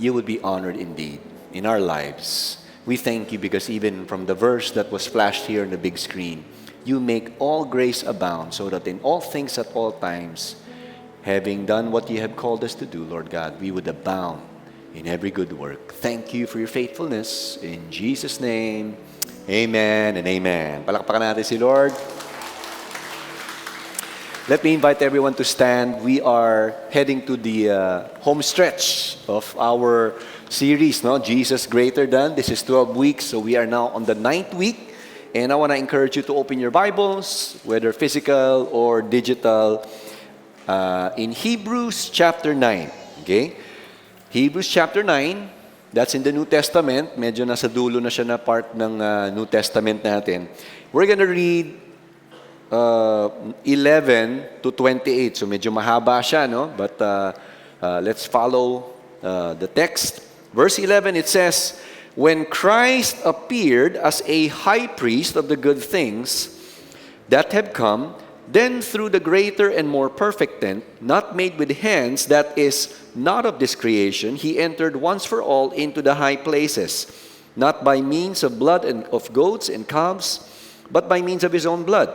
you would be honored indeed in our lives. We thank you because even from the verse that was flashed here on the big screen, you make all grace abound so that in all things at all times, having done what you have called us to do, Lord God, we would abound in every good work. Thank you for your faithfulness. In Jesus' name, amen and amen. Palakpakan natin si Lord. Let me invite everyone to stand. We are heading to the home stretch of our series, no? Jesus Greater Than. This is 12 weeks, so we are now on the 9th week. And I want to encourage you to open your Bibles, whether physical or digital, in Hebrews chapter 9. Okay? Hebrews chapter 9, that's in the New Testament. Medyo nasa dulo na siya na part ng New Testament natin. We're gonna read 11 to 28. So medyo mahaba siya, no? But let's follow the text. Verse 11, it says, "When Christ appeared as a high priest of the good things that have come, then through the greater and more perfect tent, not made with hands, that is not of this creation, he entered once for all into the high places, not by means of blood and of goats and calves, but by means of his own blood,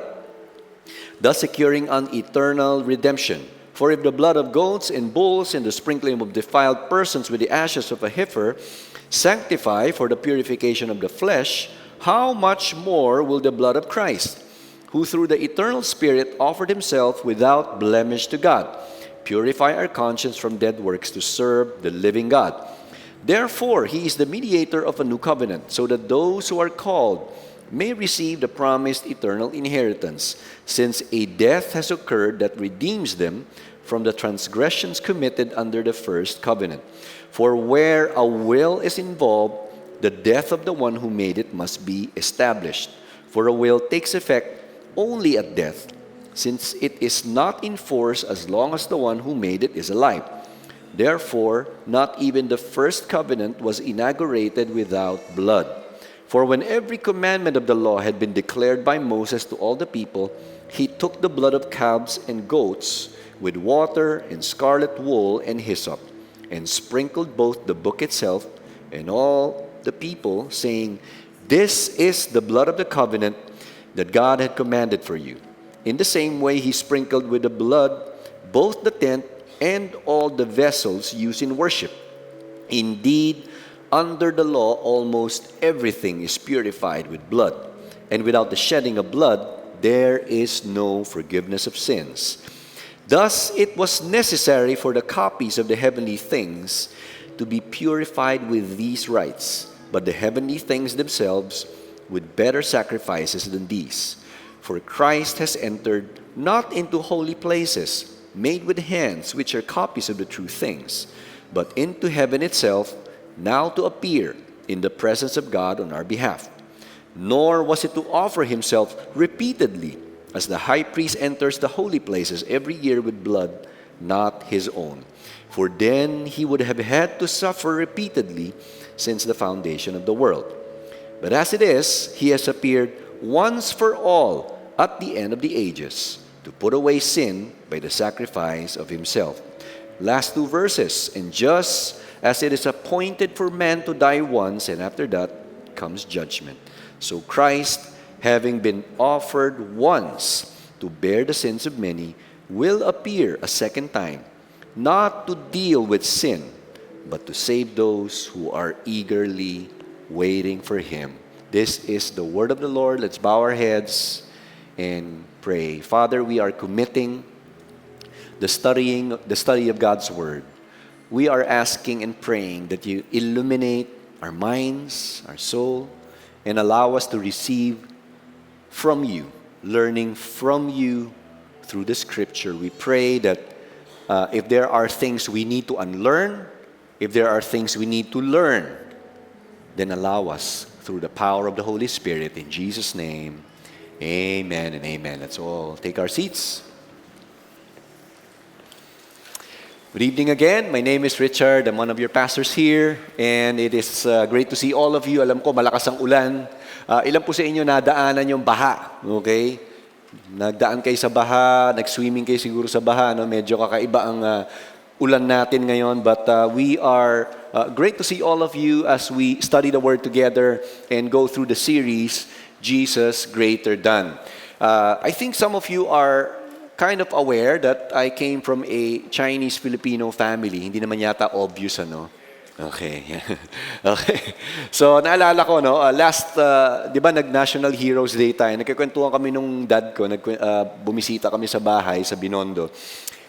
thus securing an eternal redemption. For if the blood of goats and bulls and the sprinkling of defiled persons with the ashes of a heifer sanctify for the purification of the flesh, how much more will the blood of Christ, who through the eternal Spirit offered himself without blemish to God, purify our conscience from dead works to serve the living God. Therefore, he is the mediator of a new covenant, so that those who are called may receive the promised eternal inheritance, since a death has occurred that redeems them from the transgressions committed under the first covenant. For where a will is involved, the death of the one who made it must be established. For a will takes effect only at death, since it is not in force as long as the one who made it is alive. Therefore, not even the first covenant was inaugurated without blood. For when every commandment of the law had been declared by Moses to all the people, he took the blood of calves and goats with water and scarlet wool and hyssop, and sprinkled both the book itself and all the people, saying, "This is the blood of the covenant that God had commanded for you." In the same way, he sprinkled with the blood both the tent and all the vessels used in worship. Indeed, under the law, almost everything is purified with blood, and without the shedding of blood, there is no forgiveness of sins. Thus, it was necessary for the copies of the heavenly things to be purified with these rites, but the heavenly things themselves with better sacrifices than these. For Christ has entered not into holy places made with hands, which are copies of the true things, but into heaven itself, now to appear in the presence of God on our behalf. Nor was it to offer himself repeatedly, as the high priest enters the holy places every year with blood not his own. For then he would have had to suffer repeatedly since the foundation of the world. But as it is, he has appeared once for all at the end of the ages, to put away sin by the sacrifice of himself. Last two verses, "And just as it is appointed for man to die once, and after that comes judgment, so Christ, having been offered once to bear the sins of many, will appear a second time, not to deal with sin, but to save those who are eagerly waiting for him." This is the word of the Lord. Let's bow our heads and pray. Father, we are committing the study of God's word. We are asking and praying that you illuminate our minds, our soul, and allow us to receive from you, learning from you through the scripture. We pray that if there are things we need to unlearn, if there are things we need to learn, then allow us through the power of the Holy Spirit. In Jesus' name, amen and amen. Let's all take our seats. Good evening again. My name is Richard. I'm one of your pastors here. And it is great to see all of you. Alam ko, malakas ang ulan. Ilan po sa inyo nadaanan yung baha? Okay? Nagdaan kayo sa baha, nag-swimming kayo siguro sa baha. No? Medyo kakaiba ang ulan natin ngayon. But we are Great to see all of you as we study the Word together and go through the series, Jesus Greater Than. I think some of you are kind of aware that I came from a Chinese-Filipino family. Hindi naman yata obvious, ano? Okay. Okay. So, naalala ko, no, di ba, nag-National Heroes Day tayo. Nagkikwentuhan kami nung dad ko, bumisita kami sa bahay, sa Binondo.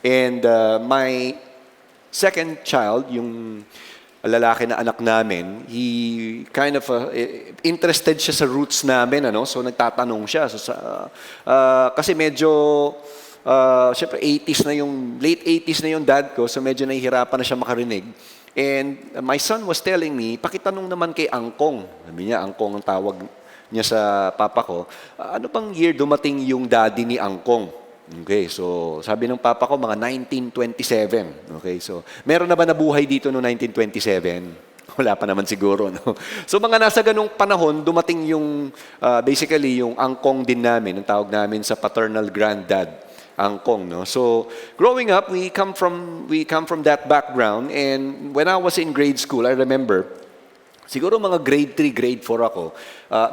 And my second child, yung lalaki na anak namin, he kind of interested siya sa roots namin, ano? So, nagtatanong siya. So, kasi medyo, syempre, late 80s na yung dad ko, so medyo nahihirapan na siya makarinig. And my son was telling me, pakitanong naman kay Angkong. Sabi niya, Angkong ang tawag niya sa papa ko. Ano pang year dumating yung daddy ni Angkong? Okay, so sabi ng papa ko, mga 1927. Okay, so meron na ba nabuhay dito no 1927? Wala pa naman siguro. No? So mga nasa ganung panahon, dumating yung, basically, yung Angkong din namin, ang tawag namin sa paternal granddad. Angkong, no? So, growing up, we come from that background, and when I was in grade school, I remember, siguro mga grade 3, grade 4 ako,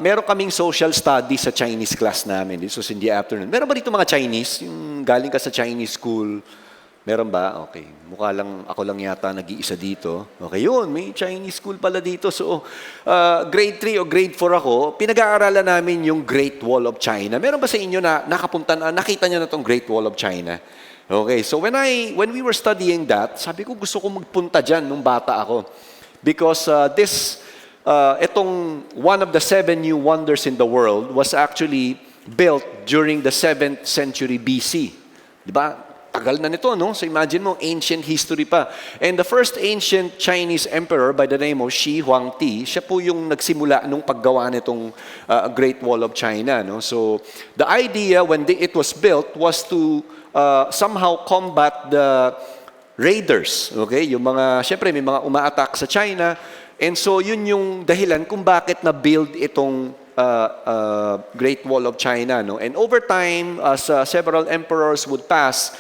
meron kaming social studies sa Chinese class namin. This was in the afternoon. Meron ba dito mga Chinese? Yung galing ka sa Chinese school, meron ba? Okay. Mukha lang, ako lang yata nag-iisa dito. Okay, yun. May Chinese school pala dito. So, grade 3 o grade 4 ako, pinag-aaralan namin yung Great Wall of China. Meron ba sa inyo na nakita niyo na itong Great Wall of China? Okay, so when we were studying that, sabi ko gusto ko magpunta dyan nung bata ako. Because itong one of the 7 new wonders in the world was actually built during the 7th century BC. Diba? Tagal na nito, no? So imagine mo, ancient history pa. And the first ancient Chinese emperor by the name of Shi Huangdi, siya po yung nagsimula nung paggawa nitong Great Wall of China, no? So the idea when it was built was to somehow combat the raiders, okay? Yung mga, syempre may mga uma-attack sa China. And so yun yung dahilan kung bakit na-build itong Great Wall of China, no? And over time, as several emperors would pass,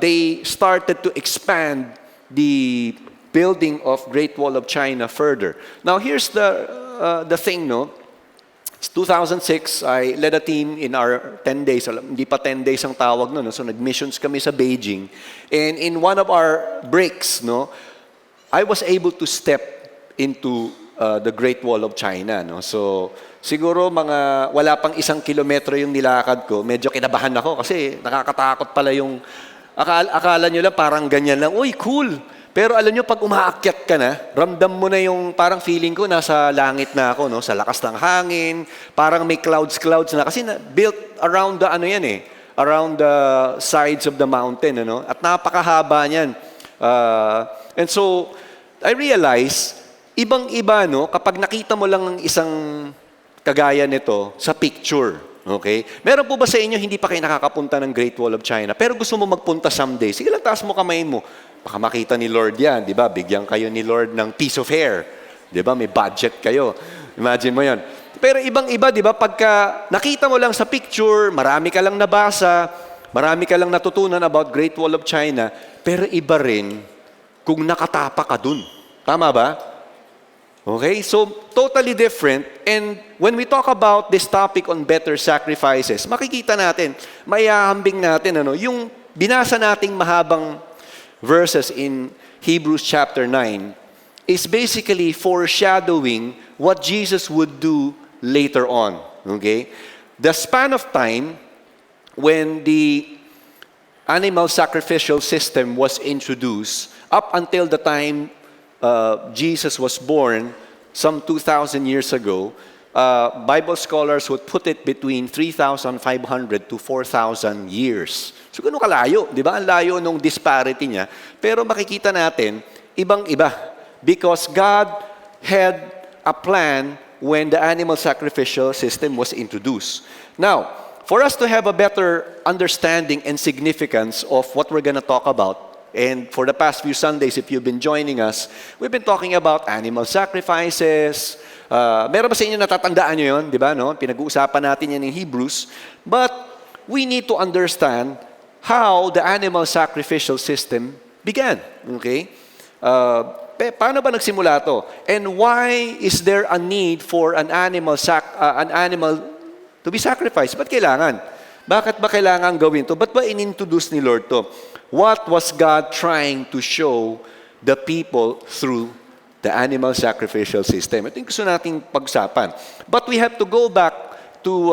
they started to expand the building of Great Wall of China further. Now, here's the thing, no? It's 2006, I led a team in our 10 days. Hindi pa 10 days ang tawag no? So, nag-missions kami sa Beijing. And in one of our breaks, no, I was able to step into the Great Wall of China, no? So, siguro wala pang 1 kilometro yung nilakad ko. Medyo kinabahan ako kasi nakakatakot pala yung akala nyo lang parang ganyan lang, uy, cool. Pero alam nyo, pag umaakyat ka na, ramdam mo na yung parang feeling ko, nasa langit na ako, no? Sa lakas ng hangin, parang may clouds na. Kasi built around the, around the sides of the mountain, ano? At napakahaba niyan. And so, I realized, ibang-iba, no? Kapag nakita mo lang ang isang kagaya nito sa picture, okay? Meron po ba sa inyo hindi pa kayo nakakapunta ng Great Wall of China pero gusto mo magpunta someday? Sige lang, taas mo kamay mo. Baka makita ni Lord yan, di ba? Bigyan kayo ni Lord ng piece of hair. Di ba? May budget kayo. Imagine mo yan. Pero ibang-iba, di ba? Pagka nakita mo lang sa picture, marami ka lang nabasa, marami ka lang natutunan about Great Wall of China, pero iba rin kung nakatapa ka dun. Tama ba? Okay, so totally different. And when we talk about this topic on better sacrifices, makikita natin, mayahambing natin, yung binasa nating mahabang verses in Hebrews chapter 9 is basically foreshadowing what Jesus would do later on. Okay, the span of time when the animal sacrificial system was introduced up until the time Jesus was born some 2,000 years ago, Bible scholars would put it between 3,500 to 4,000 years. So, gano'ng kalayo, di ba? Ang layo nung disparity niya. Pero makikita natin, ibang-iba. Because God had a plan when the animal sacrificial system was introduced. Now, for us to have a better understanding and significance of what we're going to talk about, and for the past few Sundays, if you've been joining us, we've been talking about animal sacrifices. Meron ba sa inyo natatandaan nyo yun? Di ba? No? Pinag-uusapan natin yan in Hebrews. But we need to understand how the animal sacrificial system began. Okay? paano ba nagsimula to? And why is there a need for an animal to be sacrificed? Ba't kailangan? Bakit ba kailangan gawin to? Ba't ba inintroduce ni Lord to? What was God trying to show the people through the animal sacrificial system? Ito yung gusto nating pagsapan. But we have to go back to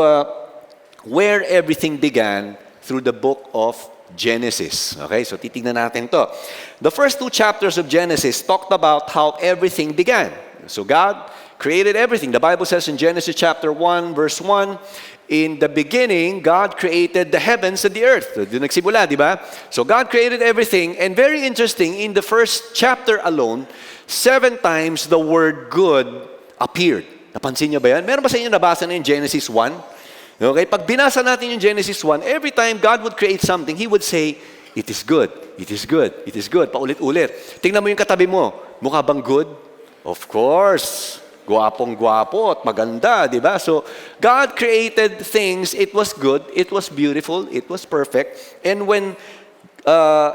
where everything began through the book of Genesis. Okay, so titignan natin to. The first 2 chapters of Genesis talked about how everything began. So God created everything. The Bible says in Genesis chapter 1, verse 1, in the beginning, God created the heavens and the earth. Doon nagsimula, di ba? So God created everything. And very interesting, in the first chapter alone, 7 times the word good appeared. Napansin niyo ba yan? Meron ba sa inyo nabasa na yung Genesis 1? Okay, pag binasa natin yung Genesis 1, every time God would create something, He would say, it is good, it is good, it is good. Paulit-ulit. Tingnan mo yung katabi mo. Mukha bang good? Of course. Guwapong-guwapo at maganda, di ba? So, God created things, it was good, it was beautiful, it was perfect. And when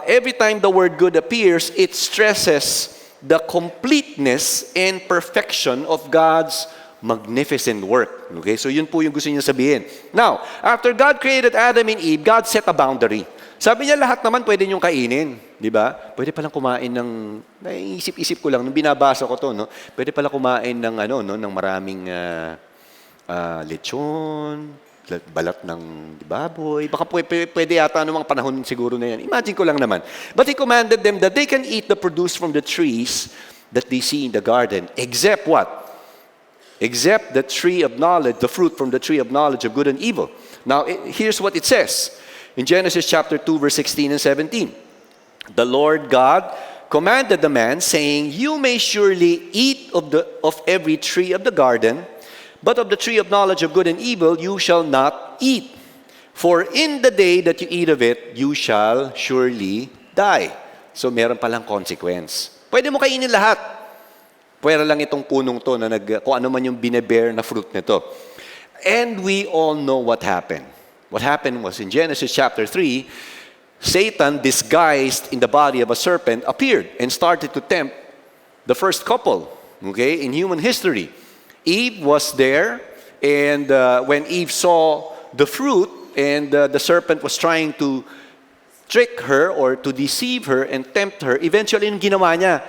every time the word good appears, it stresses the completeness and perfection of God's magnificent work. Okay? So yun po yung gusto niya sabihin. Now, after God created Adam and Eve, God set a boundary. Sabi niya, lahat naman pwede niyong kainin. Di ba? Pwede palang kumain ng, naisip-isip ko lang, nung binabasa ko to, no? Pwede palang kumain ng, ng maraming lechon, balat ng baboy. Baka pwede yata anong mga panahon siguro na yan. Imagine ko lang naman. But He commanded them that they can eat the produce from the trees that they see in the garden, except what? Except the tree of knowledge, the fruit from the tree of knowledge of good and evil. Now, here's what it says in Genesis chapter 2, verse 16 and 17. The Lord God commanded the man, saying, you may surely eat of every tree of the garden, but of the tree of knowledge of good and evil you shall not eat. For in the day that you eat of it, you shall surely die. So, meron palang consequence. Pwede mo kainin lahat. Pwera lang itong punong to na kung ano man yung binebear na fruit nito. And we all know what happened. What happened was in Genesis chapter 3, Satan, disguised in the body of a serpent, appeared and started to tempt the first couple, okay, in human history. Eve was there, and when Eve saw the fruit, and the serpent was trying to trick her or to deceive her and tempt her, eventually, yung ginawa niya,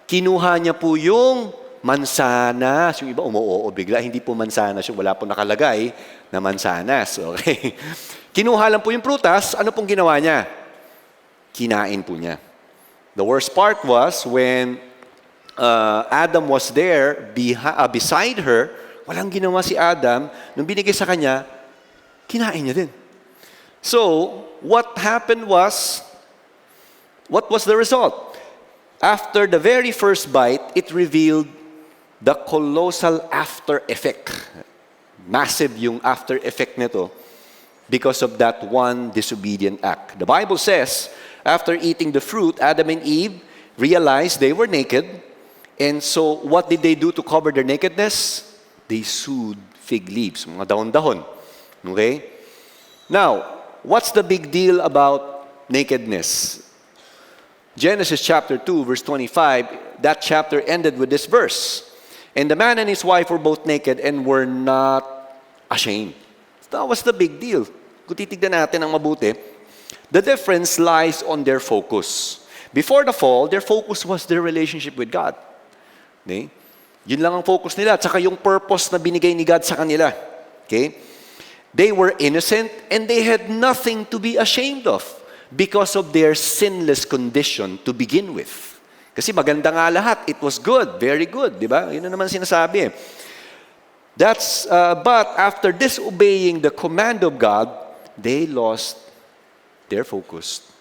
kinuha niya po yung mansanas. Yung iba, umuoo bigla. Hindi po mansanas yung wala po nakalagay na mansanas. Okay? Kinuha lang po yung prutas. Ano pong ginawa niya? Kinain po niya. The worst part was when Adam was there beside her, walang ginawa si Adam. Nung binigay sa kanya, kinain niya din. So, what happened was, what was the result? After the very first bite, it revealed the colossal after effect. Massive yung after effect nito because of that one disobedient act. The Bible says, after eating the fruit, Adam and Eve realized they were naked. And so, what did they do to cover their nakedness? They sewed fig leaves, mga dahon-dahon. Okay? Now, what's the big deal about nakedness? Genesis chapter 2, verse 25, that chapter ended with this verse. And the man and his wife were both naked and were not ashamed. That was the big deal. Kung titignan natin ang mabuti, the difference lies on their focus. Before the fall, their focus was their relationship with God. Okay? Yun lang ang focus nila. At saka yung purpose na binigay ni God sa kanila. Okay? They were innocent and they had nothing to be ashamed of, because of their sinless condition to begin with. Kasi maganda nga lahat. It was good. Very good. Di ba? Yun na naman sinasabi. But after disobeying the command of God, they lost their focus.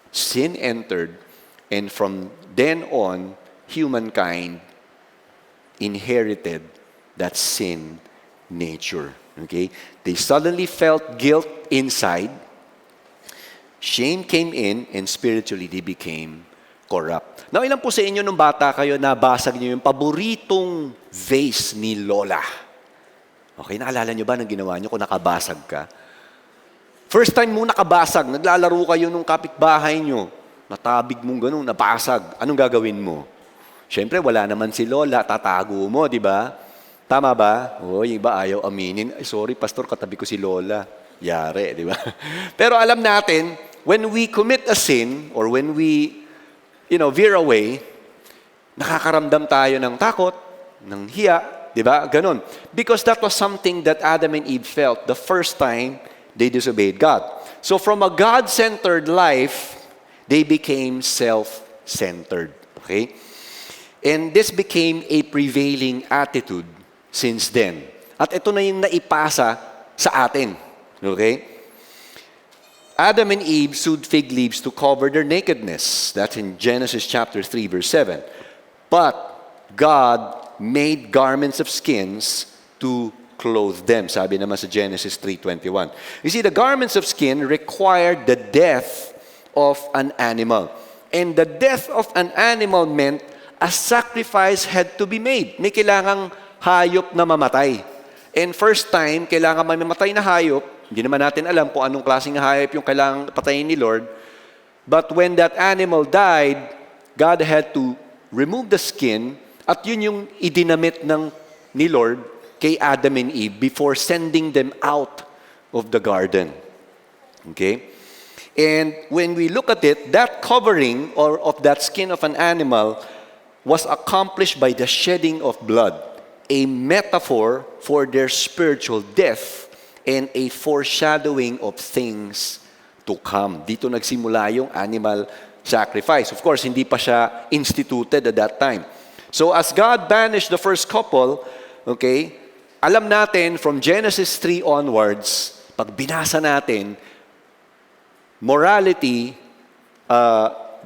Sin entered, and from then on, humankind inherited that sin nature. Okay? They suddenly felt guilt inside. Shame came in, and spiritually they became corrupt. Now, ilan po sa inyo nung bata kayo nabasag niyo yung paboritong vase ni Lola? Okay, naalala niyo ba nang ginawa niyo kung nakabasag ka? First time mo nakabasag, naglalaro kayo nung kapitbahay niyo, natabig mong ganun, nabasag. Anong gagawin mo? Siyempre, wala naman si Lola, tatago mo, di ba? Tama ba? O, yung iba ayaw aminin. Ay, sorry, pastor, katabi ko si Lola. Yare, di ba? Pero alam natin, when we commit a sin, or when we, veer away, nakakaramdam tayo ng takot, ng hiya, di ba? Ganon. Because that was something that Adam and Eve felt the first time they disobeyed God. So from a God-centered life, they became self-centered. Okay? And this became a prevailing attitude since then. At ito na yung naipasa sa atin. Okay? Adam and Eve sewed fig leaves to cover their nakedness. That's in Genesis chapter 3, verse 7. But God made garments of skins to clothe them. Sabi naman sa Genesis 3:21. You see, the garments of skin required the death of an animal. And the death of an animal meant a sacrifice had to be made. May kailangang hayop na mamatay. And first time, kailangan mamatay na hayop. Hindi naman natin alam kung anong klaseng hayop yung kailangang patayin ni Lord. But when that animal died, God had to remove the skin at yun yung idinamit ni Lord kay Adam and Eve before sending them out of the garden. Okay? And when we look at it, that covering or of that skin of an animal was accomplished by the shedding of blood, a metaphor for their spiritual death and a foreshadowing of things to come. Dito nagsimula yung animal sacrifice. Of course, hindi pa siya instituted at that time. So as God banished the first couple, okay, alam natin from Genesis 3 onwards, pag binasa natin, morality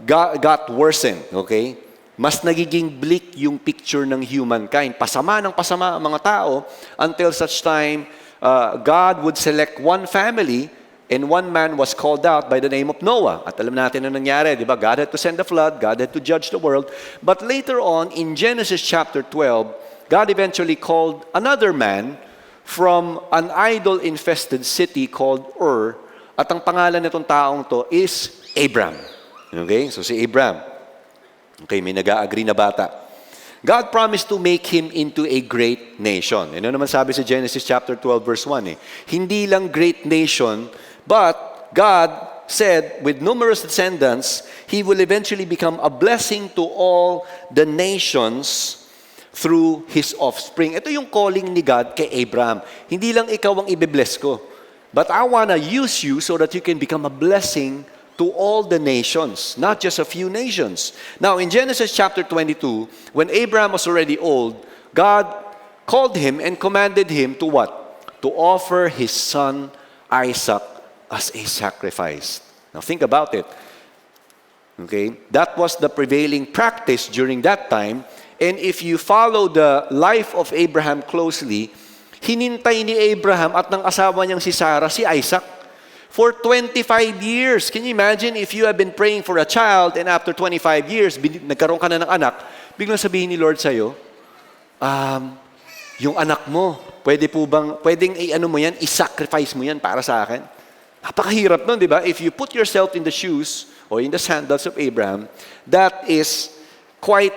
got worsened, okay? Mas nagiging bleak yung picture ng humankind. Pasama ng pasama ang mga tao until such time God would select one family and one man was called out by the name of Noah. At alam natin na nangyari, di ba? God had to send the flood, God had to judge the world. But later on, in Genesis chapter 12, God eventually called another man from an idol-infested city called Ur. At ang pangalan nitong taong to is Abram. Okay? So si Abram. Okay, may nag-agree na bata. God promised to make him into a great nation. Ano naman sabi sa Genesis chapter 12 verse 1 eh. Hindi lang great nation, but God said with numerous descendants, He will eventually become a blessing to all the nations through His offspring. Ito yung calling ni God kay Abraham. Hindi lang ikaw ang ibe-bless ko, but I wanna use you so that you can become a blessing to all the nations, not just a few nations. Now, in Genesis chapter 22, when Abraham was already old, God called him and commanded him to what? To offer his son Isaac as a sacrifice. Now, think about it. Okay? That was the prevailing practice during that time. And if you follow the life of Abraham closely, hinintay ni Abraham at ng asawa niyang si Sarah, si Isaac, for 25 years. Can you imagine if you have been praying for a child and after 25 years, nagkaroon ka na ng anak, biglang sabihin ni Lord sa'yo, yung anak mo, pwedeng i-ano mo yan, i-sacrifice mo yan para sa akin? Napakahirap nun, di ba? If you put yourself in the shoes or in the sandals of Abraham, that is quite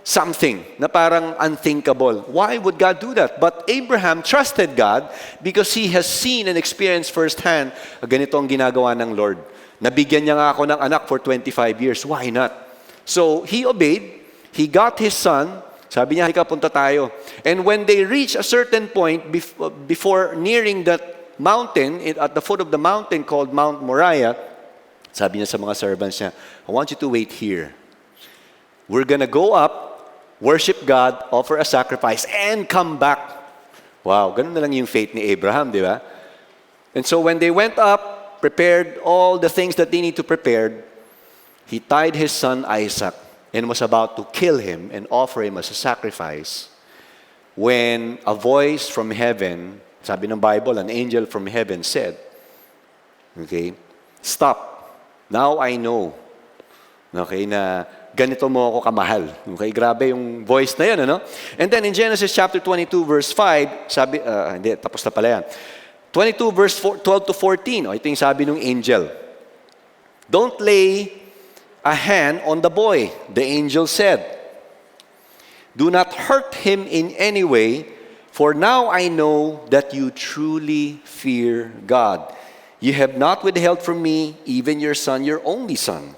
something na parang unthinkable. Why would God do that? But Abraham trusted God because he has seen and experienced firsthand, ganito ang ginagawa ng Lord. Nabigyan niya nga ako ng anak for 25 years. Why not? So, he obeyed. He got his son. Sabi niya, halika, punta tayo. And when they reach a certain point before nearing that mountain, at the foot of the mountain called Mount Moriah, sabi niya sa mga servants niya, I want you to wait here. We're gonna go up, worship God, offer a sacrifice, and come back. Wow, ganun na lang yung faith ni Abraham, di ba? And so when they went up, prepared all the things that they need to prepare, he tied his son Isaac and was about to kill him and offer him as a sacrifice when a voice from heaven, sabi ng Bible, an angel from heaven said, okay, stop. Now I know. Okay, na ganito mo ako kamahal. Okay, grabe yung voice na yun, ano? And then in Genesis chapter 22 verse 5, sabi, hindi, tapos na pala yan. 22 verse 12 to 14, ito yung sabi ng angel. Don't lay a hand on the boy, the angel said. Do not hurt him in any way, for now I know that you truly fear God. You have not withheld from me even your son, your only son."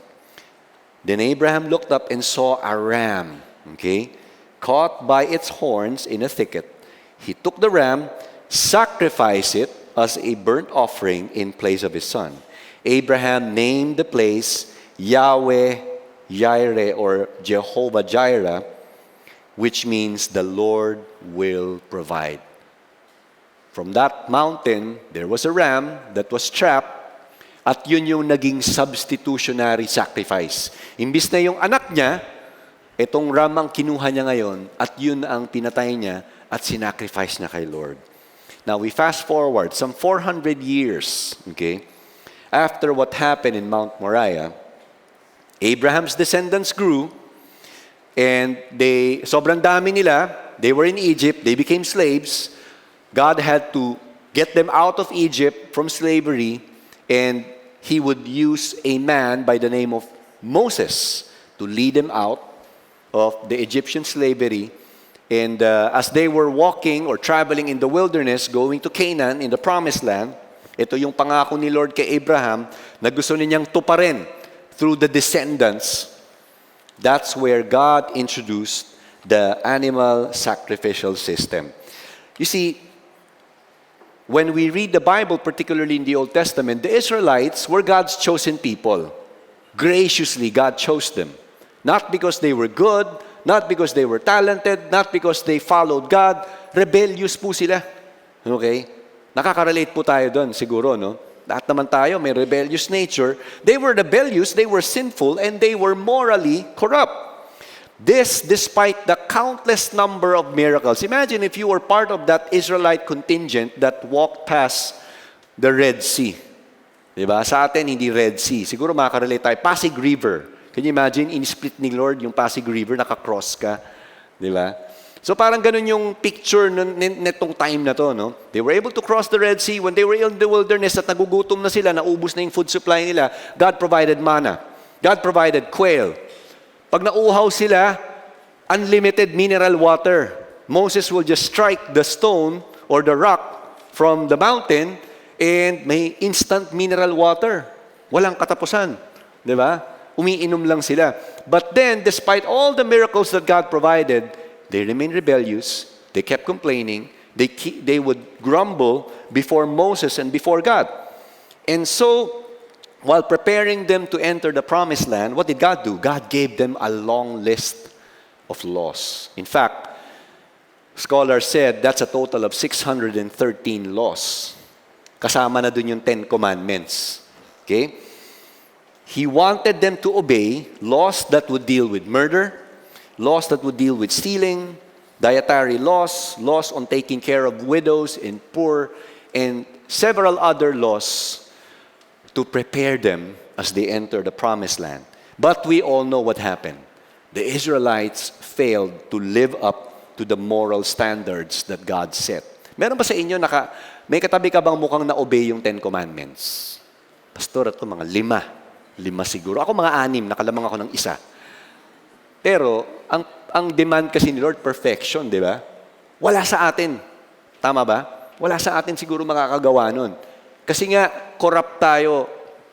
Then Abraham looked up and saw a ram, caught by its horns in a thicket. He took the ram, sacrificed it as a burnt offering in place of his son. Abraham named the place Yahweh Jireh, or Jehovah Jireh, which means the Lord will provide. From that mountain, there was a ram that was trapped, at yun yung naging substitutionary sacrifice. Imbis na yung anak niya, itong ram ang kinuha niya ngayon, at yun ang pinatay niya at sinacrifice niya kay Lord. Now, we fast forward some 400 years, after what happened in Mount Moriah. Abraham's descendants grew, and sobrang dami nila. They were in Egypt, they became slaves. God had to get them out of Egypt from slavery, and He would use a man by the name of Moses to lead them out of the Egyptian slavery. And as they were walking or traveling in the wilderness, going to Canaan, in the promised land, ito yung pangako ni Lord kay Abraham na gusto niyang tuparin through the descendants. That's where God introduced the animal sacrificial system. You see, when we read the Bible, particularly in the Old Testament, the Israelites were God's chosen people. Graciously, God chose them. Not because they were good, not because they were talented, not because they followed God. Rebellious po sila. Okay? Nakaka-relate po tayo doon, siguro, no? Lahat naman tayo, may rebellious nature. They were rebellious, they were sinful, and they were morally corrupt. This, despite the countless number of miracles. Imagine if you were part of that Israelite contingent that walked past the Red Sea. Diba? Sa atin, hindi Red Sea. Siguro makaka-relate tayo. Pasig River. Can you imagine, in-split ni Lord yung Pasig River, nakakross ka. Diba? So parang ganun yung picture netong time na to. No? They were able to cross the Red Sea. When they were in the wilderness at nagugutom na sila, naubos na yung food supply nila, God provided manna. God provided quail. Pag nauuhaw sila, unlimited mineral water. Moses will just strike the stone or the rock from the mountain and may instant mineral water. Walang katapusan. Di ba? Umiinom lang sila. But then, despite all the miracles that God provided, they remained rebellious. They kept complaining. They would grumble before Moses and before God. And so, while preparing them to enter the promised land, what did God do? God gave them a long list of laws. In fact, scholars said that's a total of 613 laws. Kasama na dun yung 10 commandments. Okay? He wanted them to obey laws that would deal with murder, laws that would deal with stealing, dietary laws, laws on taking care of widows and poor, and several other laws to prepare them as they enter the promised land. But we all know what happened. The Israelites failed to live up to the moral standards that God set. Meron ba sa inyo, may katabi ka bang mukhang na-obey yung 10 Commandments? Pastor, ito mga 5. 5 siguro. Ako mga 6, nakalamang ako ng 1. Pero, ang demand kasi ni Lord, perfection, di ba? Wala sa atin. Tama ba? Wala sa atin siguro makakagawa nun. Kasi nga, corrupt tayo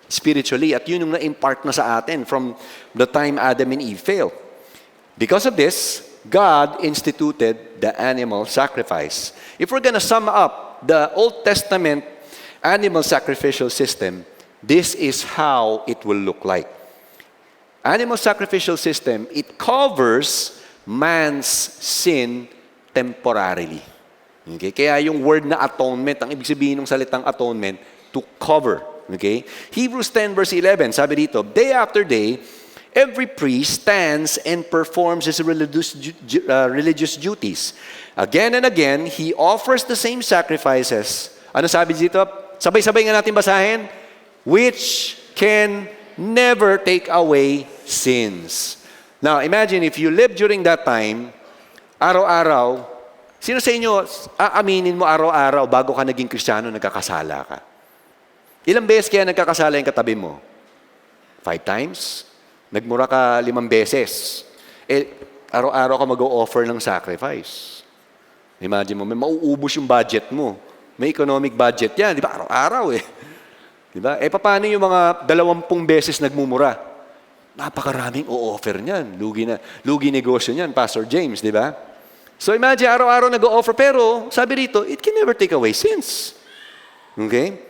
spiritually at yun yung na-impart na sa atin from the time Adam and Eve failed. Because of this, God instituted the animal sacrifice. If we're gonna sum up the Old Testament animal sacrificial system, this is how it will look like. Animal sacrificial system, it covers man's sin temporarily. Okay? Kaya yung word na atonement, ang ibig sabihin ng salitang atonement, to cover. Okay? Hebrews 10 verse 11, sabi dito, day after day, every priest stands and performs his religious duties. Again and again, he offers the same sacrifices. Ano sabi dito? Sabay-sabay nga natin basahin. Which can never take away sins. Now, imagine if you lived during that time, araw-araw, sino sa inyo, aaminin mo araw-araw bago ka naging Kristiyano, nagkakasala ka? Ilang beses kaya nagkakasala yung katabi mo? 5 times? Nagmura ka 5 beses? Araw-araw ka mag-o-offer ng sacrifice. Imagine mo, may mauubos yung budget mo. May economic budget yan, di ba? Araw-araw eh. Di ba? Paano yung mga 20 beses nagmumura? Napakaraming o-offer niyan. Lugi negosyo niyan, Pastor James, di ba? So imagine, araw-araw nag-o-offer, pero sabi rito, it can never take away sins. Okay?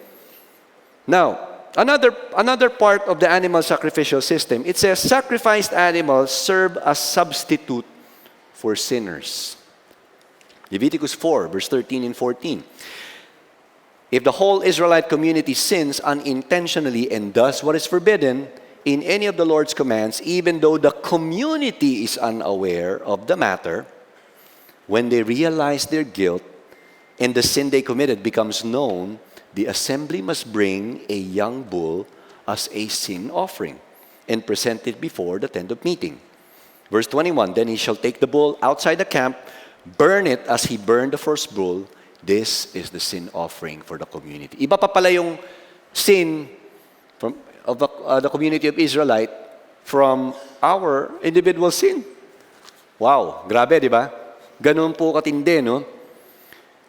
Now, another part of the animal sacrificial system, it says, sacrificed animals serve as substitute for sinners. Leviticus 4, verse 13 and 14. If the whole Israelite community sins unintentionally and does what is forbidden in any of the Lord's commands, even though the community is unaware of the matter, when they realize their guilt and the sin they committed becomes known, the assembly must bring a young bull as a sin offering and present it before the tent of meeting. Verse 21, then he shall take the bull outside the camp, burn it as he burned the first bull. This is the sin offering for the community. Iba pa pala yung sin of the community of Israelite from our individual sin. Wow, grabe, di ba? Ganun po katindi, no?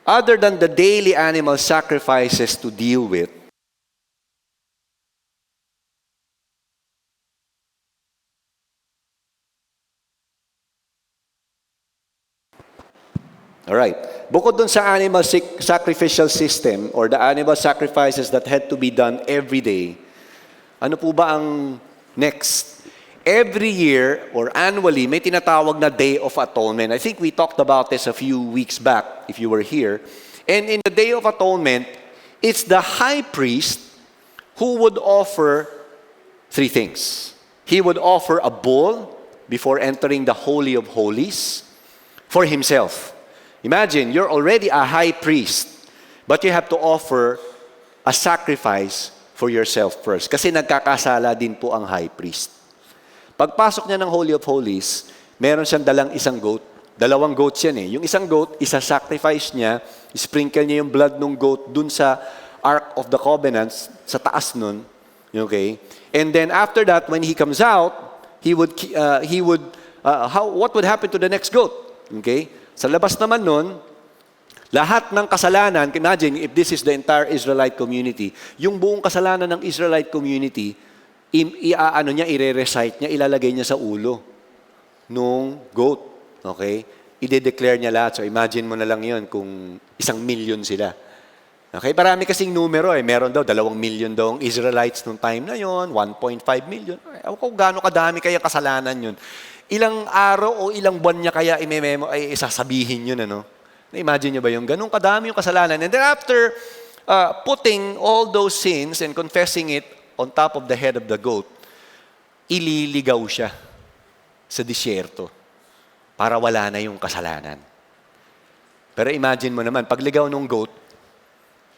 Other than the daily animal sacrifices to deal with, all right. Bukod dun sa animal sacrificial system or the animal sacrifices that had to be done every day, ano po ba ang next? Every year or annually, may tinatawag na Day of Atonement. I think we talked about this a few weeks back, if you were here. And in the Day of Atonement, it's the high priest who would offer 3 things. He would offer a bull before entering the Holy of Holies for himself. Imagine, you're already a high priest, but you have to offer a sacrifice for yourself first. Kasi nagkakasala din po ang high priest. Pagpasok niya ng Holy of Holies, meron siyang dalang isang goat. 2 goats yan eh. Yung isang goat, isa-sacrifice niya, sprinkle niya yung blood ng goat dun sa Ark of the Covenant, sa taas nun. Okay? And then after that, when he comes out, what would happen to the next goat? Okay? Sa labas naman nun, lahat ng kasalanan, imagine if this is the entire Israelite community, yung buong kasalanan ng Israelite community, i-recite niya, ilalagay niya sa ulo nung goat. Okay? I-declare niya lahat. So imagine mo na lang yun kung 1,000,000 sila. Okay? Marami kasing numero eh. Meron daw, 2,000,000 daw ang Israelites nung time na yon, 1.5 million. Ewan ko gaano kadami kaya kasalanan yun. Ilang araw o ilang buwan niya kaya ay isasabihin yun, ano? Na-imagine niyo ba yung ganun kadami yung kasalanan? And then after putting all those sins and confessing it on top of the head of the goat, ililigaw siya sa disyerto para wala na yung kasalanan. Pero imagine mo naman, pagligaw ng goat,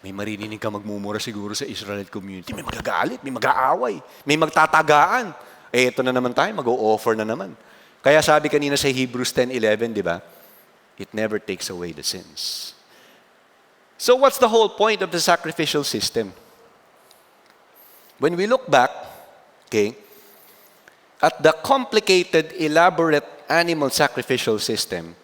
may maririnig ka magmumura siguro sa Israelite community. May magagalit, may mag-aaway, may magtatagaan. Ito na naman tayo, mag-o-offer na naman. Kaya sabi kanina sa Hebrews 10:11, di ba? It never takes away the sins. So what's the whole point of the sacrificial system? When we look back, okay, at the complicated, elaborate animal sacrificial system,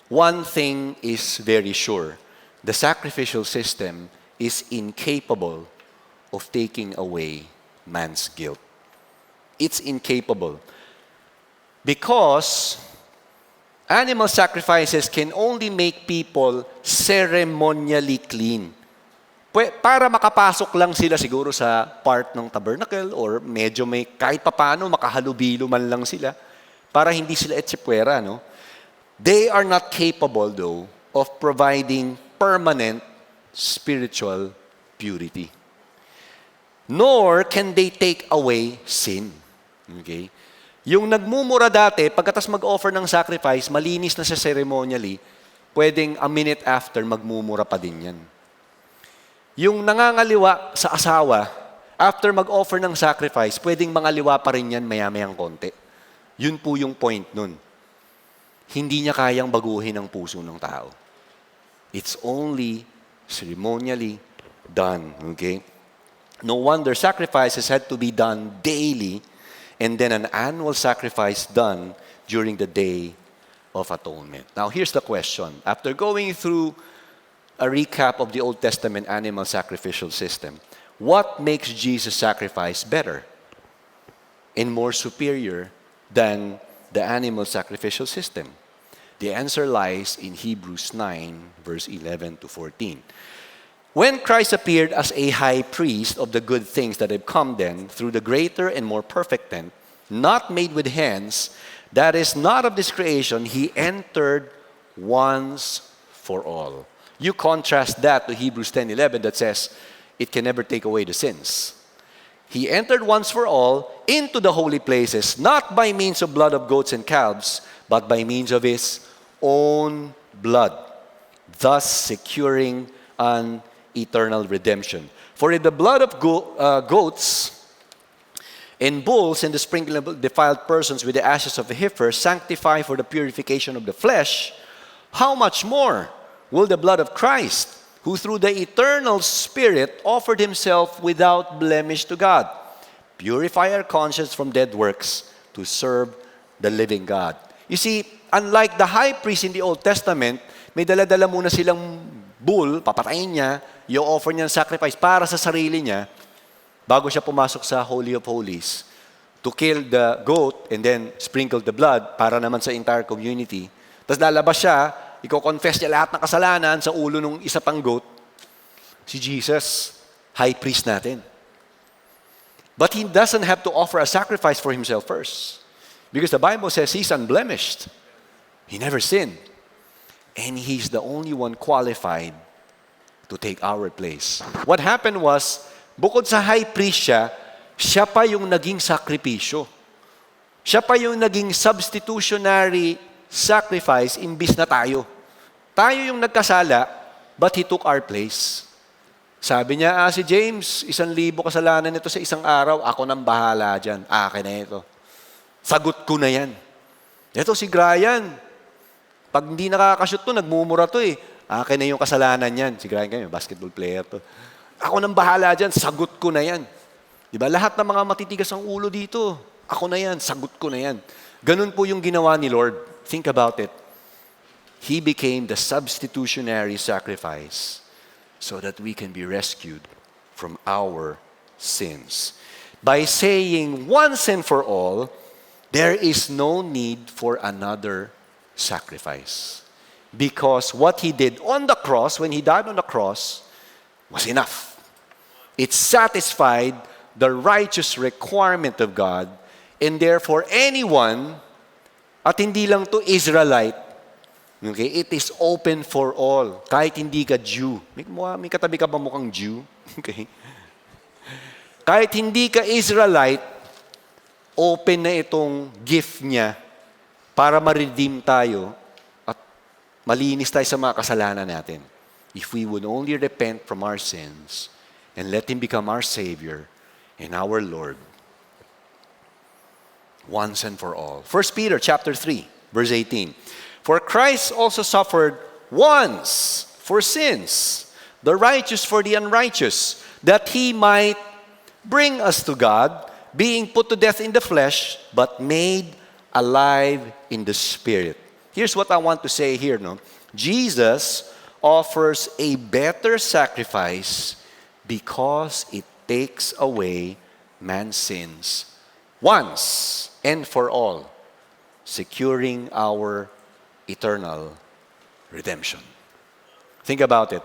one thing is very sure. The sacrificial system is incapable of taking away man's guilt. It's incapable. Because animal sacrifices can only make people ceremonially clean. Para makapasok lang sila siguro sa part ng tabernacle or medyo may kahit papano makahalubilo man lang sila para hindi sila etsepwera, no? They are not capable though of providing permanent spiritual purity. Nor can they take away sin. Okay? Yung nagmumura dati, pagkatas mag-offer ng sacrifice, malinis na siya ceremonially, pwedeng a minute after, magmumura pa din yan. Yung nangangaliwa sa asawa, after mag-offer ng sacrifice, pwedeng mangaliwa pa rin yan maya-mayang konti. Yun po yung point nun. Hindi niya kayang baguhin ang puso ng tao. It's only ceremonially done. Okay? No wonder sacrifices had to be done daily and then an annual sacrifice done during the Day of atonement. Now, here's the question. After going through a recap of the Old Testament animal sacrificial system, what makes Jesus' sacrifice better and more superior than the animal sacrificial system? The answer lies in Hebrews 9, verse 11 to 14. When Christ appeared as a high priest of the good things that have come then through the greater and more perfect tent, not made with hands, that is not of this creation, he entered once for all. You contrast that to Hebrews 10:11 that says, it can never take away the sins. He entered once for all into the holy places, not by means of blood of goats and calves, but by means of his own blood, thus securing an eternal redemption. For if the blood of goats and bulls and the sprinkling of defiled persons with the ashes of a heifer sanctify for the purification of the flesh, how much more will the blood of Christ, who through the eternal Spirit offered himself without blemish to God, purify our conscience from dead works to serve the living God. You see, unlike the high priest in the Old Testament, may dala-dala muna silang bull, papatayin niya, i-offer niya ng sacrifice para sa sarili niya, bago siya pumasok sa Holy of Holies, to kill the goat and then sprinkle the blood para naman sa entire community. Tapos lalabas siya, i-confess niya lahat ng kasalanan sa ulo ng isa pang goat. Si Jesus, high priest natin. But he doesn't have to offer a sacrifice for himself first. Because the Bible says he's unblemished. He never sinned. And he's the only one qualified to take our place. What happened was, bukod sa high priest siya pa yung naging sakripisyo. Siya pa yung naging substitutionary sacrifice imbis na tayo. Tayo yung nagkasala, but he took our place. Sabi niya, si James, 1,000 kasalanan nito sa isang araw, ako nang bahala dyan. Akin na ito. Sagot ko na yan. Ito si Brian, pag hindi nakakashoot to, nagmumura to eh. Akin na yung kasalanan yan. Si Brian kayo, basketball player to. Ako nang bahala dyan, sagot ko na yan. Diba? Lahat ng mga matitigas ang ulo dito, ako na yan, sagot ko na yan. Ganun po yung ginawa ni Lord. Think about it. He became the substitutionary sacrifice so that we can be rescued from our sins. By saying once and for all, there is no need for another sacrifice. Because what he did on the cross, when he died on the cross, was enough. It satisfied the righteous requirement of God, and therefore anyone, at hindi lang to Israelite, okay, it is open for all. Kahit hindi ka Jew. May katabi ka ba mukhang Jew? Okay. Kahit hindi ka Israelite, open na itong gift niya para ma-redeem tayo at malinis tayo sa mga kasalanan natin. If we would only repent from our sins and let Him become our Savior and our Lord once and for all. 1 Peter chapter 3, verse 18. For Christ also suffered once for sins, the righteous for the unrighteous, that He might bring us to God, being put to death in the flesh, but made alive in the Spirit. Here's what I want to say here, no? Jesus offers a better sacrifice because it takes away man's sins once and for all, securing our eternal redemption. Think about it.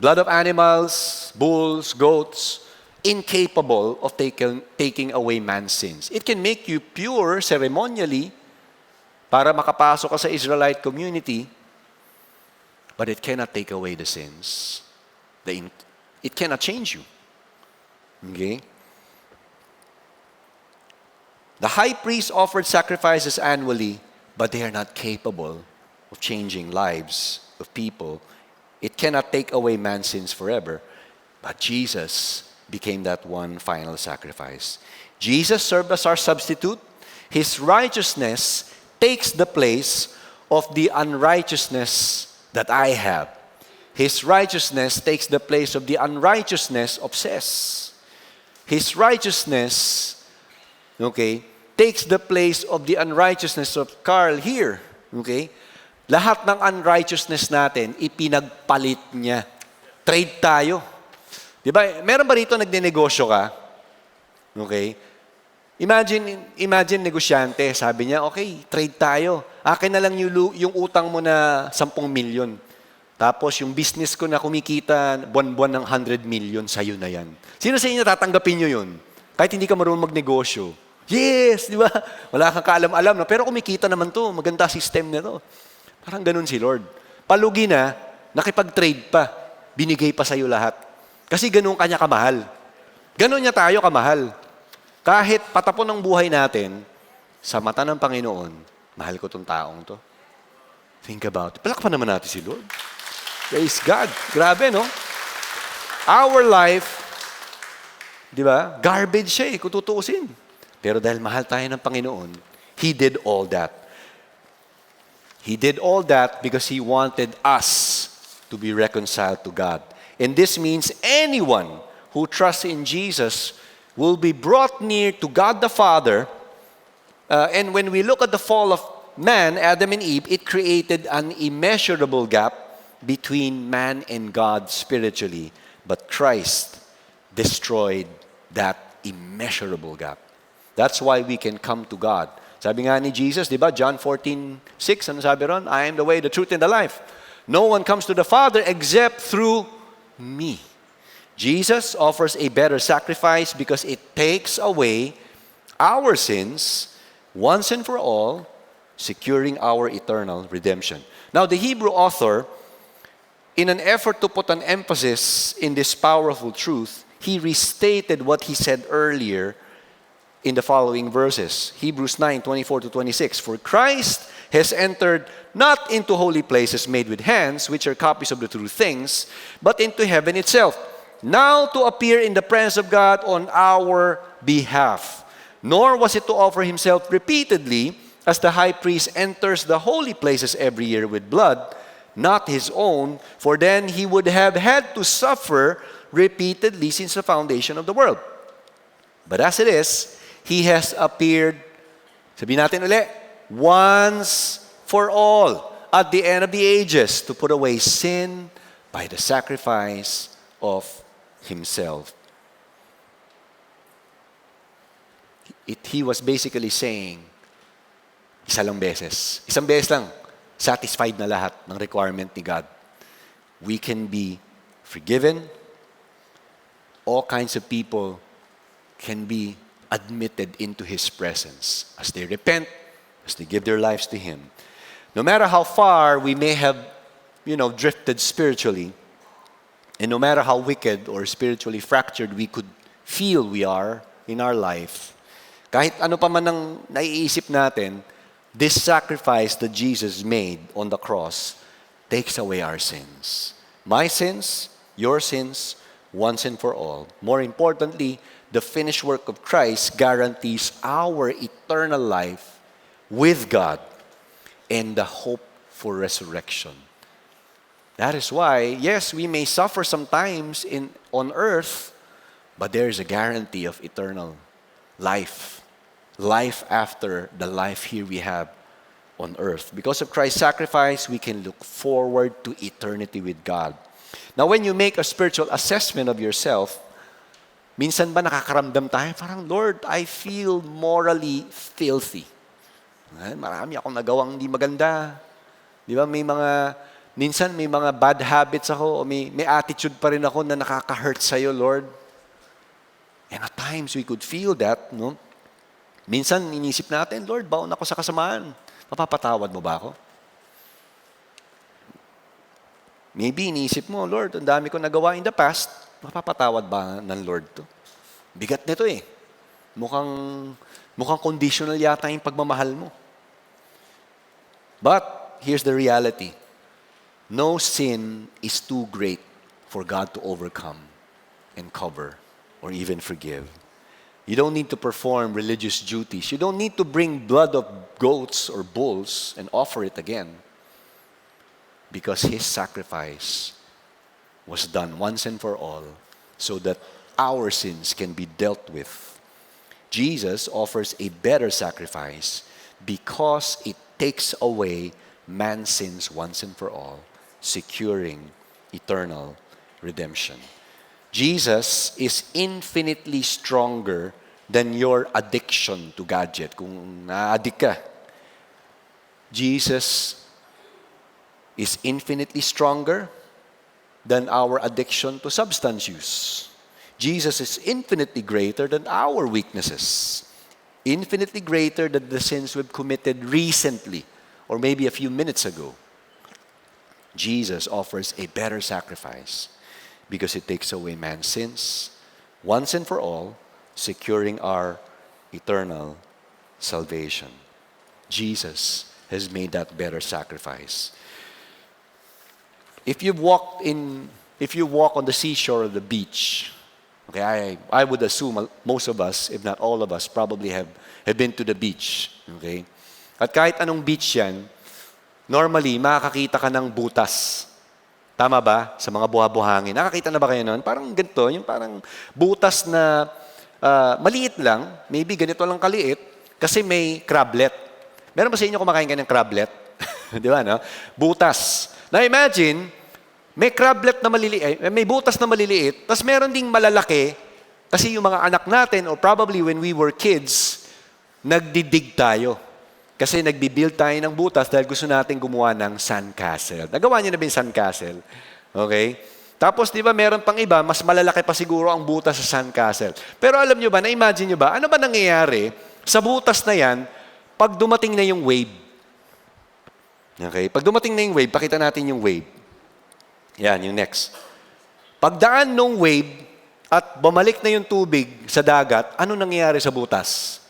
Blood of animals, bulls, goats, incapable of taking away man's sins. It can make you pure ceremonially para makapasok ka sa Israelite community, but it cannot take away the sins. It cannot change you. Okay? The high priest offered sacrifices annually, but they are not capable of changing lives of people. It cannot take away man's sins forever, but Jesus became that one final sacrifice. Jesus served as our substitute. His righteousness takes the place of the unrighteousness that I have. His righteousness takes the place of the unrighteousness of Ces. His righteousness, okay, takes the place of the unrighteousness of Carl here. Okay? Lahat ng unrighteousness natin, ipinagpalit niya. Trade tayo. Di ba? Meron ba rito nagnenegosyo ka? Okay? Imagine negosyante, sabi niya, okay, trade tayo. Akin na lang yung utang mo na 10 milyon. Tapos yung business ko na kumikita buwan-buwan ng 100 million, sa'yo na yan. Sino sa inyo tatanggapin nyo yun? Kahit hindi ka marunong magnegosyo. Yes, di ba? Wala kang kaalam-alam na, pero kumikita naman to, maganda system nito. Parang ganun si Lord. Palugi na, nakipag-trade pa, binigay pa sa'yo lahat. Kasi ganun kanya kamahal. Ganun niya tayo kamahal. Kahit patapon ng buhay natin, sa mata ng Panginoon, mahal ko tong taong to. Think about it. Palakpan naman natin si Lord. Praise God. Grabe, no? Our life, di ba? Garbage siya kung tutuusin. Pero dahil mahal tayo ng Panginoon, He did all that. He did all that because He wanted us to be reconciled to God. And this means anyone who trusts in Jesus will be brought near to God the Father. And when we look at the fall of man, Adam and Eve, it created an immeasurable gap between man and God spiritually. But Christ destroyed that immeasurable gap. That's why we can come to God. Sabi nga ni Jesus, di ba, John 14:6, ano sabi ron? I am the way, the truth, and the life. No one comes to the Father except through me. Jesus offers a better sacrifice because it takes away our sins once and for all, securing our eternal redemption. Now, the Hebrew author, in an effort to put an emphasis in this powerful truth, he restated what he said earlier in the following verses. Hebrews 9:24-26. For Christ has entered not into holy places made with hands, which are copies of the true things, but into heaven itself, now to appear in the presence of God on our behalf. Nor was it to offer himself repeatedly, as the high priest enters the holy places every year with blood, not his own, for then he would have had to suffer repeatedly since the foundation of the world. But as it is, he has appeared, sabihin natin ulit, once for all, at the end of the ages, to put away sin by the sacrifice of himself. He was basically saying, isang beses lang, satisfied na lahat ng requirement ni God. We can be forgiven. All kinds of people can be admitted into His presence as they repent, as they give their lives to Him. No matter how far we may have, drifted spiritually, and no matter how wicked or spiritually fractured we could feel we are in our life, kahit ano pa man ang naiisip natin, this sacrifice that Jesus made on the cross takes away our sins. My sins, your sins, once and for all. More importantly, the finished work of Christ guarantees our eternal life with God and the hope for resurrection. That is why, yes, we may suffer sometimes on earth, but there is a guarantee of eternal life. Life after the life here we have on earth. Because of Christ's sacrifice, we can look forward to eternity with God. Now, when you make a spiritual assessment of yourself, minsan ba nakakaramdam tayo? Parang, Lord, I feel morally filthy. Marami akong nagawang hindi maganda. Di ba? Minsan may mga bad habits ako o may attitude pa rin ako na nakaka-hurt sa'yo, Lord. And at times, we could feel that, no? Minsan, inisip natin, Lord, baon ako sa kasamaan. Mapapatawad mo ba ako? Maybe inisip mo, Lord, ang dami ko nagawa in the past. Mapapatawad ba ng Lord to? Bigat nito eh. Mukhang conditional yata yung pagmamahal mo. But, here's the reality. No sin is too great for God to overcome and cover or even forgive. You don't need to perform religious duties. You don't need to bring blood of goats or bulls and offer it again. Because His sacrifice was done once and for all so that our sins can be dealt with. Jesus offers a better sacrifice because it takes away man's sins once and for all, securing eternal redemption. Jesus is infinitely stronger than your addiction to gadget. Kung na-addict ka, Jesus is infinitely stronger than our addiction to substance use. Jesus is infinitely greater than our weaknesses. Infinitely greater than the sins we've committed recently or maybe a few minutes ago. Jesus offers a better sacrifice because it takes away man's sins once and for all, securing our eternal salvation. Jesus has made that better sacrifice. If you walk on the seashore or the beach, okay, I would assume most of us, if not all of us, probably have been to the beach. Okay? At kahit anong beach yan, normally, makakakita ka ng butas. Tama ba? Sa mga buha-buhangin. Nakakita na ba kayo nun? Parang ganito, yung parang butas na maliit lang, maybe ganito lang kaliit, kasi may crablet. Meron ba sa inyo kumakain kayo ng crablet? Di ba, no? Butas. Now imagine, may crablet na maliliit, may butas na maliliit, tapos meron ding malalaki, kasi yung mga anak natin, or probably when we were kids, nagdidig tayo. Kasi nagbibuild tayo ng butas dahil gusto natin gumawa ng sandcastle. Nagawa niyo na ba yung sandcastle? Okay? Tapos, di ba, meron pang iba, mas malalaki pa siguro ang butas sa sandcastle. Pero alam niyo ba, na-imagine niyo ba, ano ba nangyayari sa butas na yan pag dumating na yung wave? Okay? Pag dumating na yung wave, pakita natin yung wave. Yan, yung next. Pagdaan nung wave at bumalik na yung tubig sa dagat, ano nangyayari sa butas?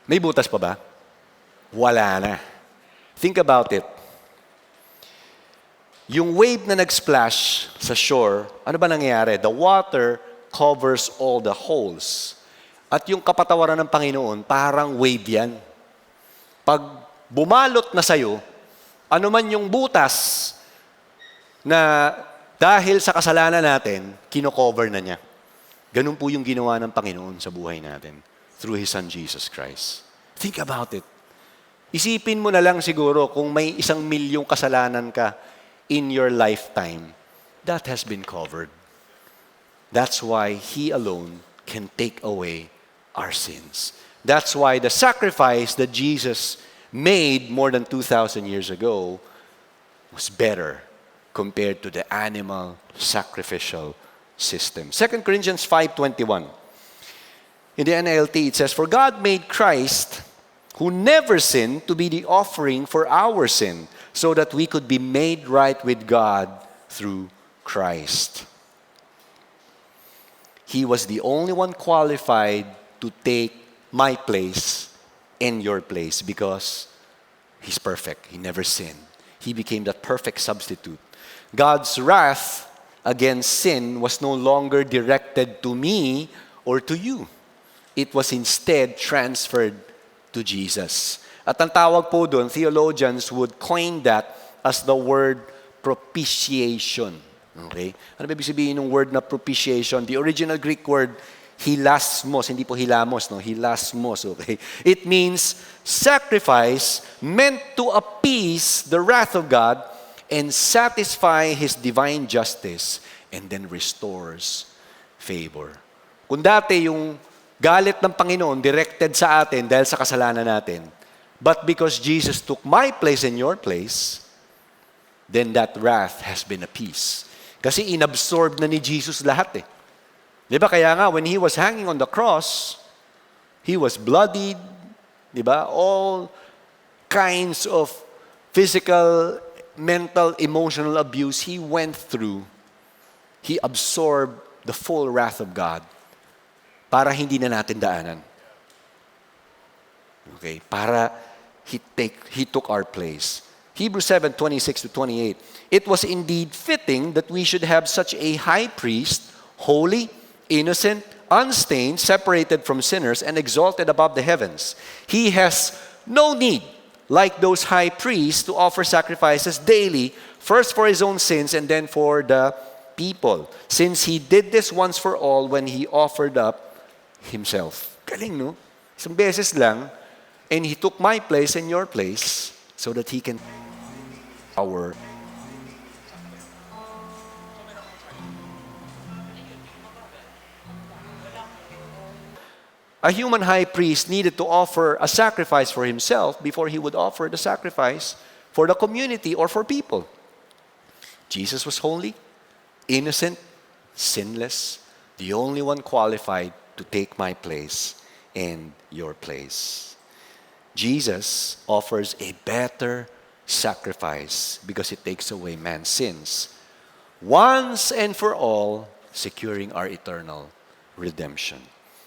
May butas pa ba? Wala na. Think about it. Yung wave na nag-splash sa shore, ano ba nangyayari? The water covers all the holes. At yung kapatawaran ng Panginoon, parang wave yan. Pag bumalot na sa'yo, ano man yung butas na dahil sa kasalanan natin, kino-cover na niya. Ganun po yung ginawa ng Panginoon sa buhay natin through His Son Jesus Christ. Think about it. Isipin mo na lang siguro kung may 1,000,000 kasalanan ka in your lifetime, that has been covered. That's why He alone can take away our sins. That's why the sacrifice that Jesus made more than 2,000 years ago was better compared to the animal sacrificial system. 2 Corinthians 5:21. In the NLT, it says, "For God made Christ, who never sinned, to be the offering for our sin, so that we could be made right with God through Christ." He was the only one qualified to take my place and your place because He's perfect. He never sinned. He became that perfect substitute. God's wrath against sin was no longer directed to me or to you. It was instead transferred to Jesus. At ang tawag po doon, theologians would coin that as the word propitiation. Okay? Ano ba ibig sabihin ng word na propitiation? The original Greek word, hilasmos, hindi po hilamos, no? Hilasmos, okay? It means sacrifice meant to appease the wrath of God and satisfy His divine justice and then restores favor. Kung dati yung galit ng Panginoon directed sa atin dahil sa kasalanan natin, but because Jesus took my place and your place, then that wrath has been appeased. Kasi inabsorb na ni Jesus lahat eh. Di ba? Kaya nga, when He was hanging on the cross, He was bloodied, di ba? All kinds of physical, mental, emotional abuse He went through. He absorbed the full wrath of God para hindi na natin daanan. Okay? Para He took our place. Hebrews 7:26-28. It was indeed fitting that we should have such a high priest, holy, innocent, unstained, separated from sinners, and exalted above the heavens. He has no need, like those high priests, to offer sacrifices daily, first for His own sins and then for the people, since He did this once for all when He offered up Himself. Galing, no? Isang beses lang, And He took my place and your place so that He can our. A human high priest needed to offer a sacrifice for himself before he would offer the sacrifice for the community or for people. Jesus was holy, innocent, sinless, the only one qualified to take my place and your place. Jesus offers a better sacrifice because it takes away man's sins, once and for all, securing our eternal redemption.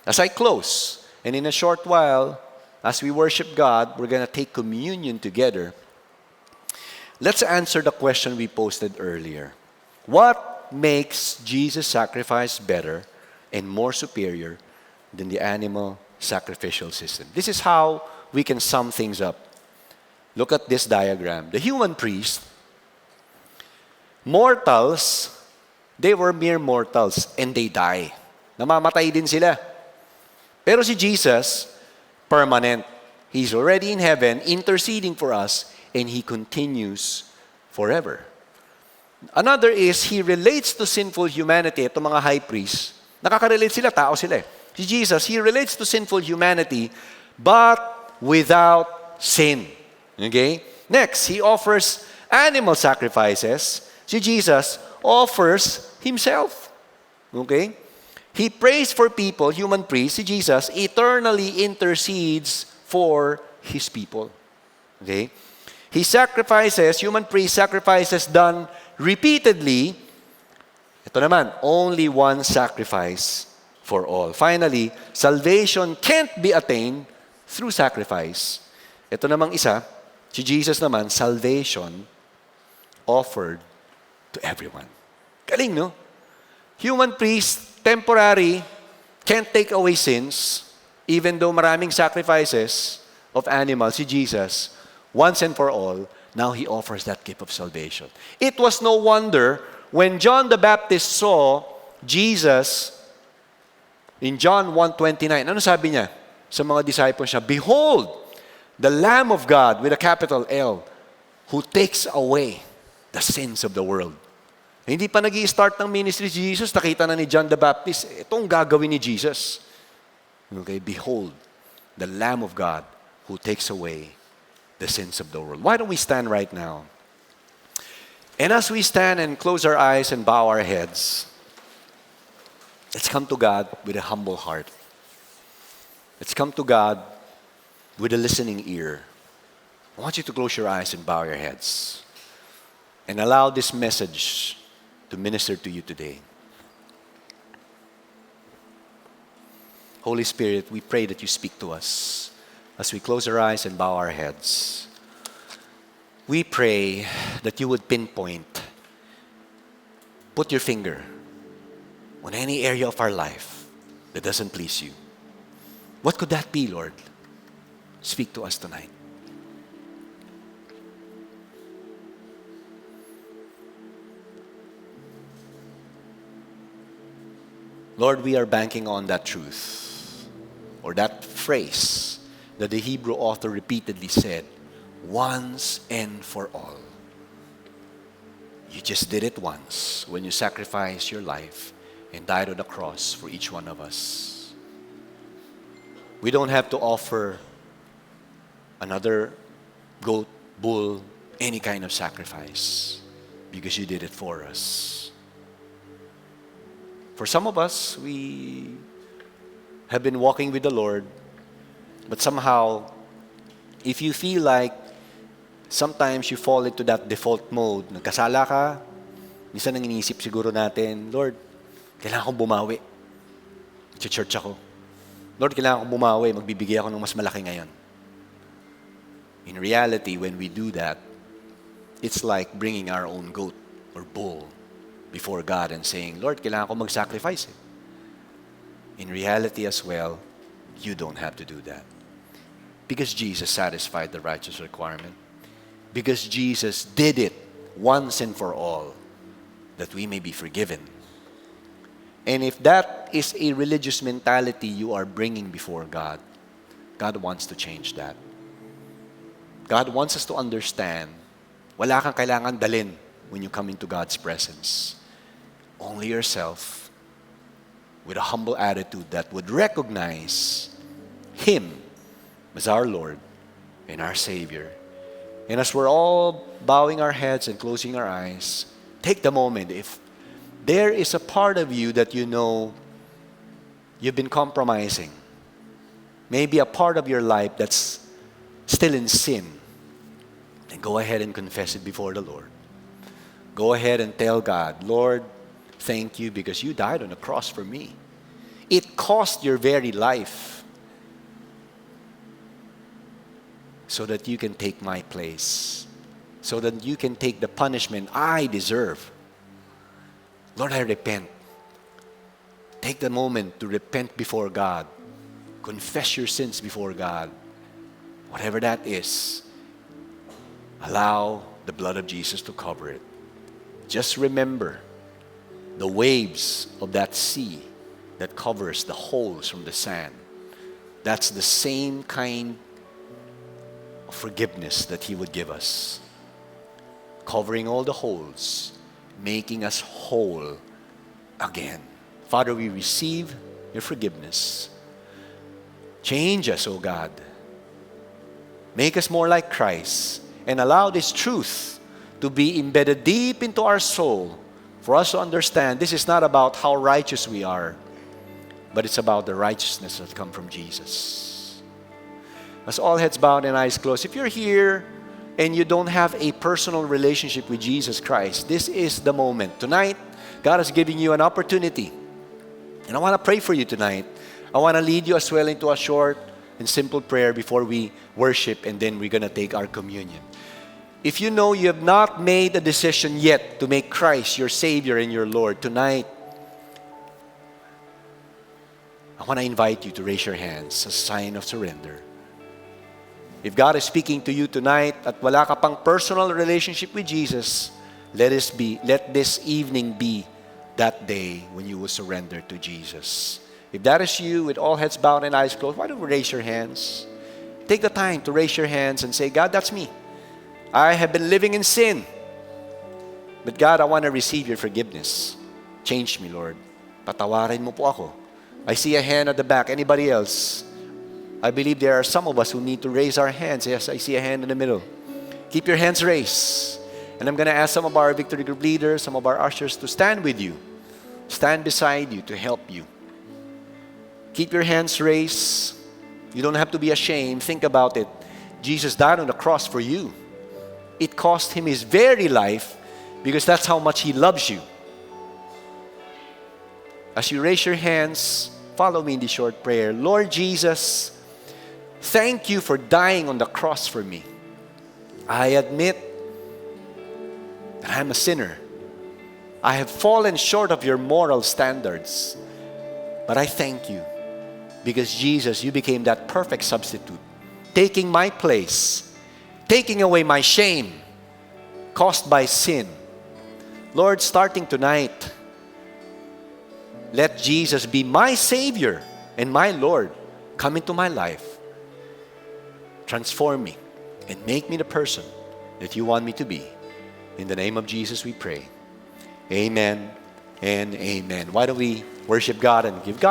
As I close, and in a short while, as we worship God, we're going to take communion together. Let's answer the question we posted earlier. What makes Jesus' sacrifice better and more superior than the animal sacrificial system? This is how we can sum things up. Look at this diagram. The human priest, mortals, they were mere mortals and they die. Namamatay din sila. Pero si Jesus, permanent. He's already in heaven, interceding for us, and He continues forever. Another is, He relates to sinful humanity. Ito mga high priests, nakaka-relate sila, tao sila. Si Jesus, He relates to sinful humanity, but without sin. Okay? Next, He offers animal sacrifices. Si Jesus offers Himself. Okay? He prays for people, human priest, si Jesus, eternally intercedes for His people. Okay? He sacrifices, human priest sacrifices done repeatedly. Ito naman, only one sacrifice for all. Finally, salvation can't be attained through sacrifice. Ito namang isa, si Jesus naman, salvation offered to everyone. Galing, no? Human priest, temporary, can't take away sins, even though maraming sacrifices of animals, si Jesus, once and for all, now He offers that gift of salvation. It was no wonder when John the Baptist saw Jesus in John 1:29, ano sabi niya sa mga disciples niya? Behold, the Lamb of God, with a capital L, who takes away the sins of the world. Hindi pa nag-i-start ng ministry si Jesus, nakita na ni John the Baptist, itong gagawin ni Jesus. Okay, behold, the Lamb of God who takes away the sins of the world. Why don't we stand right now? And as we stand and close our eyes and bow our heads, let's come to God with a humble heart. Let's come to God with a listening ear. I want you to close your eyes and bow your heads and allow this message to minister to you today. Holy Spirit, we pray that you speak to us as we close our eyes and bow our heads. We pray that you would pinpoint, put your finger on any area of our life that doesn't please you. What could that be, Lord? Speak to us tonight. Lord, we are banking on that truth or that phrase that the Hebrew author repeatedly said, once and for all. You just did it once when you sacrificed your life and died on the cross for each one of us. We don't have to offer another goat, bull, any kind of sacrifice because you did it for us. For some of us, we have been walking with the Lord, but somehow, if you feel like sometimes you fall into that default mode, nagkasala ka, minsan nang iniisip siguro natin, Lord, kailangan kong bumawi. Church ako. Lord, kailangan kong bumawi, magbibigay ako ng mas malaki ngayon. In reality, when we do that, it's like bringing our own goat or bull before God and saying, Lord, kailangan ko mag-sacrifice. In reality as well, you don't have to do that. Because Jesus satisfied the righteous requirement. Because Jesus did it once and for all, that we may be forgiven. And if that is a religious mentality you are bringing before God, God wants to change that. God wants us to understand, wala kang kailangan dalin when you come into God's presence. Only yourself with a humble attitude that would recognize Him as our Lord and our Savior. And as we're all bowing our heads and closing our eyes, take the moment. If there is a part of you that you know you've been compromising, maybe a part of your life that's still in sin, then go ahead and confess it before the Lord. Go ahead and tell God, Lord, thank you because you died on the cross for me. It cost your very life so that you can take my place, so that you can take the punishment I deserve. Lord, I repent. Take the moment to repent before God. Confess your sins before God. Whatever that is, allow the blood of Jesus to cover it. Just remember the waves of that sea that covers the holes from the sand. That's the same kind of forgiveness that He would give us. Covering all the holes, making us whole again. Father, we receive your forgiveness. Change us, O God. Make us more like Christ and allow this truth to be embedded deep into our soul for us to understand this is not about how righteous we are, but it's about the righteousness that comes from Jesus. As all heads bowed and eyes closed, if you're here and you don't have a personal relationship with Jesus Christ, this is the moment. Tonight, God is giving you an opportunity. And I want to pray for you tonight. I want to lead you as well into a short and simple prayer before we worship, and then we're going to take our communion. If you know you have not made a decision yet to make Christ your Savior and your Lord, tonight, I want to invite you to raise your hands as a sign of surrender. If God is speaking to you tonight at wala ka pang personal relationship with Jesus, let this evening be that day when you will surrender to Jesus. If that is you, with all heads bowed and eyes closed, why don't we raise your hands? Take the time to raise your hands and say, God, that's me. I have been living in sin. But God, I want to receive your forgiveness. Change me, Lord. Patawarin mo po ako. I see a hand at the back. Anybody else? I believe there are some of us who need to raise our hands. Yes, I see a hand in the middle. Keep your hands raised. And I'm going to ask some of our Victory Group leaders, some of our ushers to stand with you. Stand beside you to help you. Keep your hands raised. You don't have to be ashamed. Think about it. Jesus died on the cross for you. It cost Him His very life because that's how much He loves you. As you raise your hands, follow me in this short prayer. Lord Jesus, thank you for dying on the cross for me. I admit that I'm a sinner. I have fallen short of your moral standards. But I thank you because Jesus, you became that perfect substitute, taking my place, taking away my shame caused by sin. Lord, starting tonight, let Jesus be my Savior and my Lord. Come into my life. Transform me and make me the person that you want me to be. In the name of Jesus we pray. Amen and amen. Why don't we worship God and give God